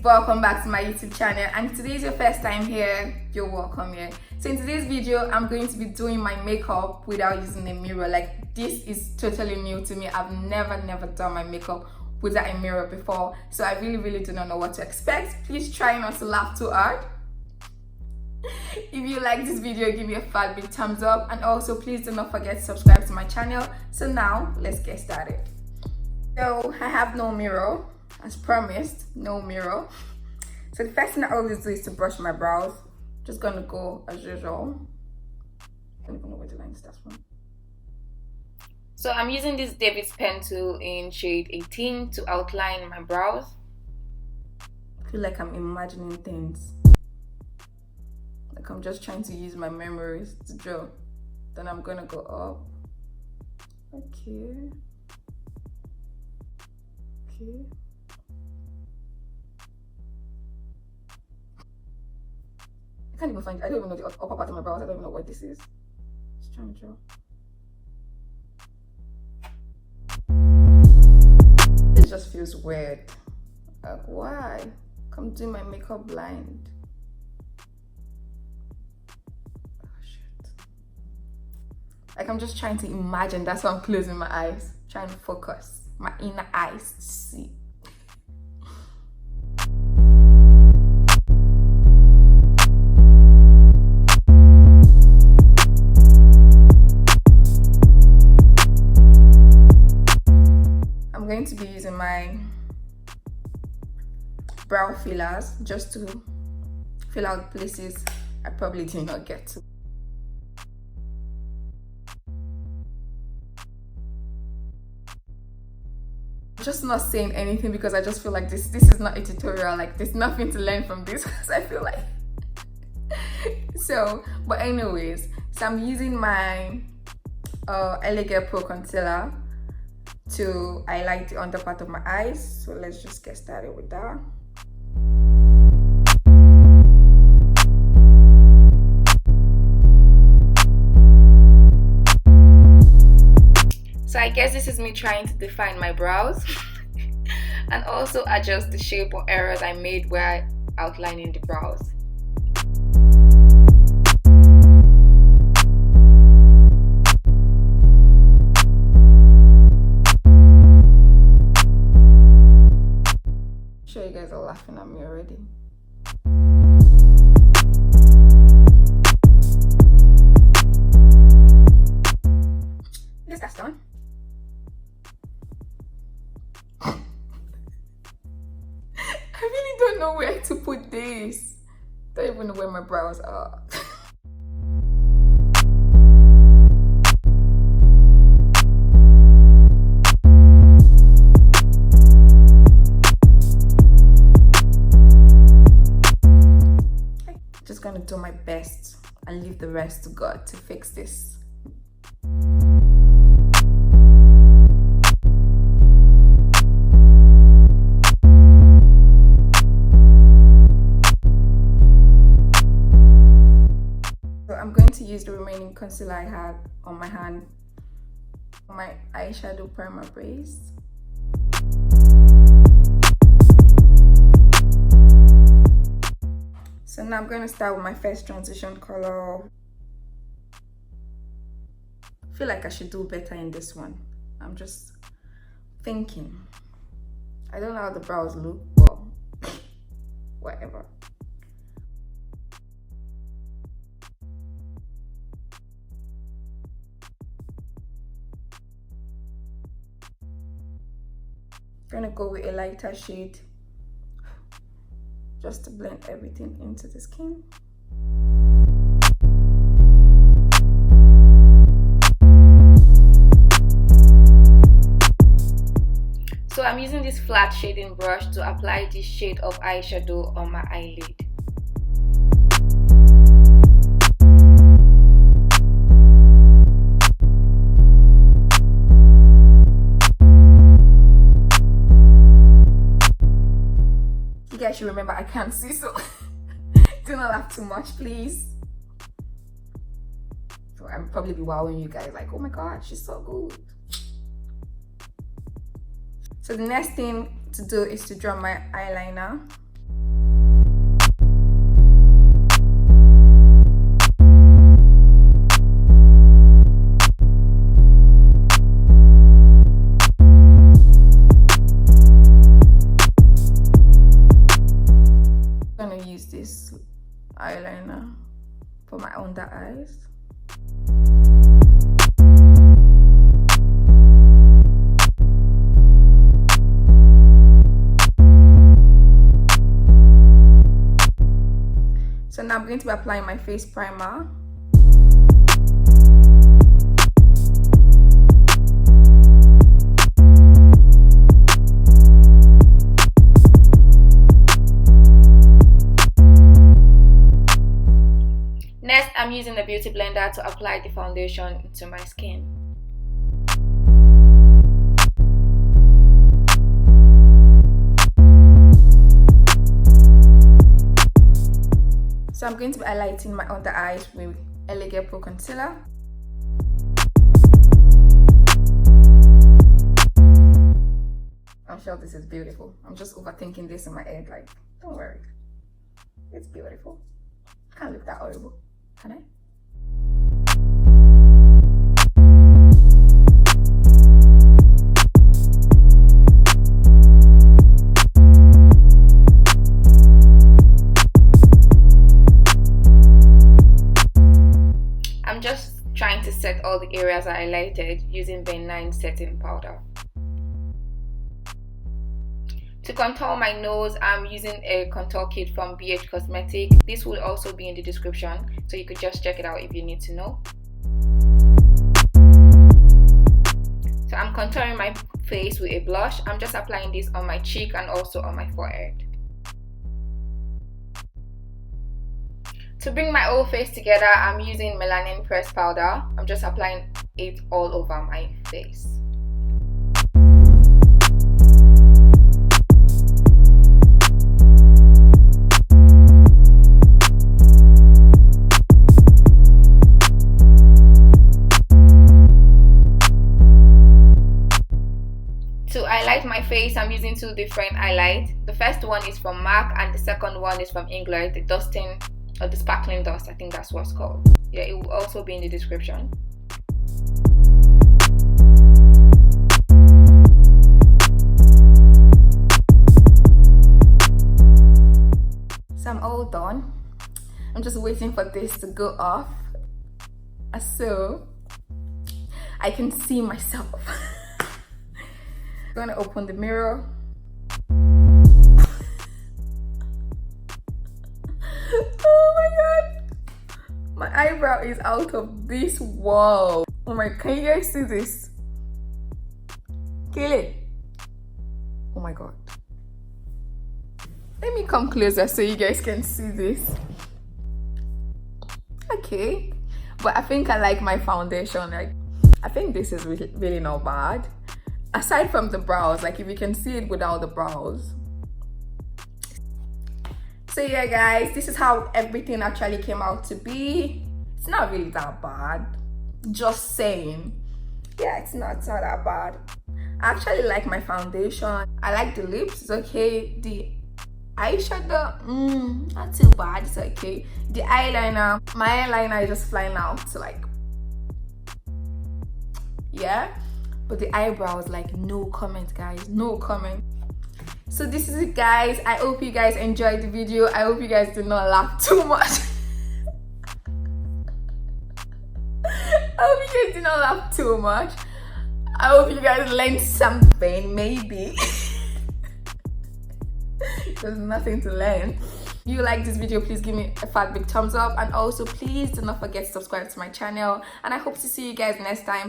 welcome back to my YouTube channel, and if today is your first time here, you're welcome here. So in today's video, I'm going to be doing my makeup without using a mirror. Like, this is totally new to me. I've never done my makeup without a mirror before, so I really do not know what to expect. Please try not to laugh too hard. If you like this video, give me a fat big thumbs up, and also please do not forget to subscribe to my channel. So now let's get started. So I have no mirror, as promised, no mirror. So the first thing I always do is to brush my brows. Just gonna go as usual. I don't even know where the line starts from. So I'm using this David's pen tool in shade 18 to outline my brows. I feel like I'm imagining things. Like I'm just trying to use my memories to draw. Then I'm gonna go up. Okay. I can't even find it. I don't even know the upper part of my brows. I don't even know what this is. Just trying to draw. This just feels weird. Like, why? I'm doing my makeup blind. Oh shit. Like, I'm just trying to imagine. That's why I'm closing my eyes, trying to focus my inner eyes to see. I'm going to be using my brow fillers just to fill out places I probably did not get to. Just not saying anything because I just feel like this is not a tutorial. Like, there's nothing to learn from this because I feel like so. But anyways, so I'm using my Elegant Pro concealer to highlight the under part of my eyes. So let's just get started with that. So I guess this is me trying to define my brows and also adjust the shape or errors I made while outlining the brows. I'm sure you guys are laughing at me already. Yes, that's done. I really don't know where to put this. Don't even know where my brows are. Just gonna do my best and leave the rest to God to fix this. I'm going to use the remaining concealer I had on my hand for my eyeshadow primer base. So now I'm going to start with my first transition color. I feel like I should do better in this one. I'm just thinking. I don't know how the brows look, but whatever. Gonna go with a lighter shade just to blend everything into the skin. So I'm using this flat shading brush to apply this shade of eyeshadow on my eyelid. You guys should remember I can't see, so do not laugh too much, please. So I'm probably be wowing you guys like, oh my god, she's so good. So the next thing to do is to draw my eyeliner. eyeliner for my under eyes. So now I'm going to be applying my face primer. Next, I'm using the beauty blender to apply the foundation to my skin. So I'm going to be highlighting my under eyes with Elegant Pro Concealer. I'm sure this is beautiful. I'm just overthinking this in my head, like, don't worry. It's beautiful. Can't look that horrible, can I? I'm just trying to set all the areas I highlighted using the 9 setting powder. To contour my nose, I'm using a contour kit from BH Cosmetics. This will also be in the description, so you could just check it out if you need to know. So I'm contouring my face with a blush. I'm just applying this on my cheek and also on my forehead. To bring my whole face together, I'm using Melanin Press Powder. I'm just applying it all over my face. To highlight my face, I'm using 2 different highlights. The first one is from MAC and the second one is from England, the dusting or the sparkling dust, I think that's what's called. Yeah, it will also be in the description. So I'm all done. I'm just waiting for this to go off so I can see myself. I'm gonna open the mirror. Oh my god, my eyebrow is out of this world. Oh my, can you guys see this? Kill it. Oh my god, let me come closer so you guys can see this. Okay, but I think I like my foundation. Like, I think this is really not bad, aside from the brows. Like, if you can see it without the brows. So yeah guys, this is how everything actually came out to be. It's not really that bad, just saying. Yeah, it's not that bad. I actually like my foundation. I like the lips, it's okay. The eyeshadow, not too bad, it's okay. The eyeliner, my eyeliner is just flying out, so like, yeah. But the eyebrows, like, no comment guys, no comment. So this is it guys. I hope you guys enjoyed the video. I hope you guys did not laugh too much. I hope you guys did not laugh too much. I hope you guys learned something, maybe. There's nothing to learn. If you like this video, please give me a fat big thumbs up, and also please do not forget to subscribe to my channel, and I hope to see you guys next time.